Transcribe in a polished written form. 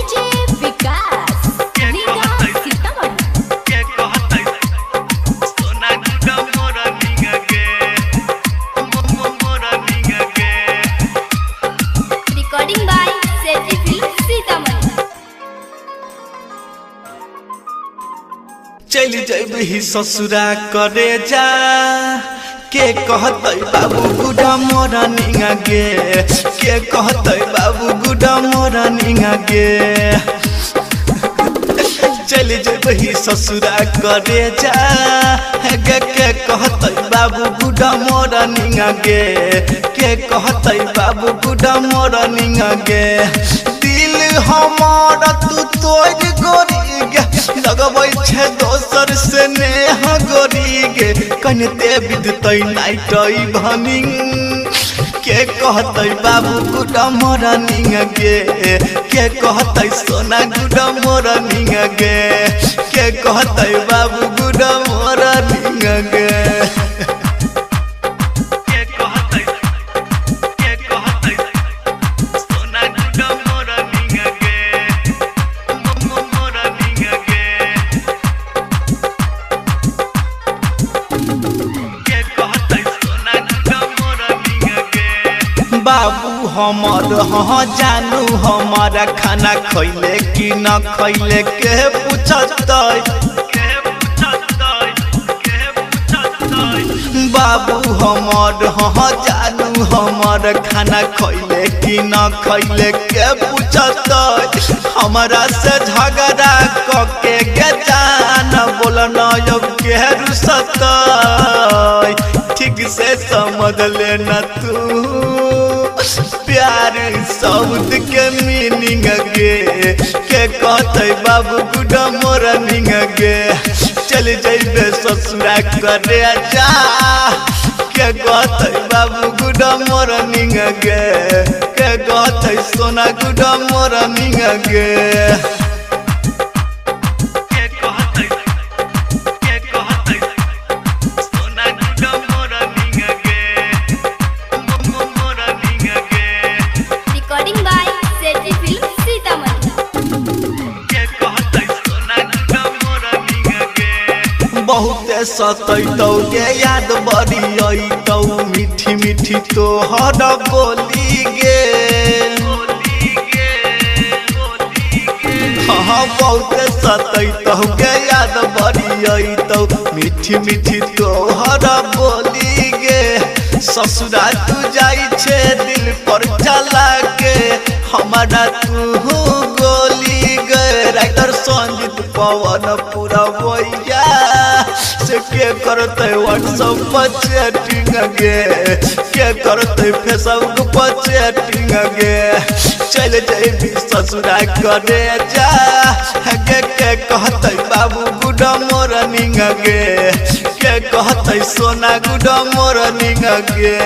DJ Vikas लीगा Sitamarhi. Recording by Sethi film Sitamarhi. चल जैबही ससुरा करे जा के कहते बाबू गुडा मोरा निंगा गे के कहते बाबू गुडा मोरा निंगा गे चल जैबही ससुरा करे जा के कहते बाबू गुडा मोरा निंगा गे के कहते बाबू गुडा मोरा निंगा गे दिल हमारा तू तोड़ गोरी गे लगबै छे दोसर से नेह गोरी गे कनते विदतै नाइटै भनिंग के कहतै बाबू गुडा मोरा निंग गे के कहतै सोना गुडा मोरा निंग गे के कहतै बाबू गुडा मोरा निंग गे बाबू हमर हाँ जानू हमारा खाना खैले कि न खैले के पूछतै बाबू हमर हाँ जानू हमार खाना खैले कि न खैले के पूछतै हमारा से झगड़ा कके गे जान बोल न के रुसतै ठीक से समझ लेना तू प्यार शब्द के मीनिंग गे के कहते बाबू गुडा मोरा निंग गे चल जैबे ससुरा करे जा के कहते बाबू गुडा मोरा निंग गे के कहते सोना गुडा मोरा निंग गे recording by Sethi film Sitamarhi. बहुते सतैतौ गे याद बड़ी अइतौ मीठी मीठी तोहर बोली गे हाँ बहुते सतैतौ गे याद बड़ी अइतौ मीठी मीठी तोहर बोली गे ससुरा तू जाई छे दिल पर चला के हमारा तू गोली गे राइटर संजीत पवन पूरा भैया से के करते व्हाट्सएप पर चैटिंग गे के करते फेसबुक पर चैटिंग गे चल जैबी ससुरा करे जा गे के कहते बाबू गुडा मोरा निंग गे के कहते सोना गुडा मोरा निंग गे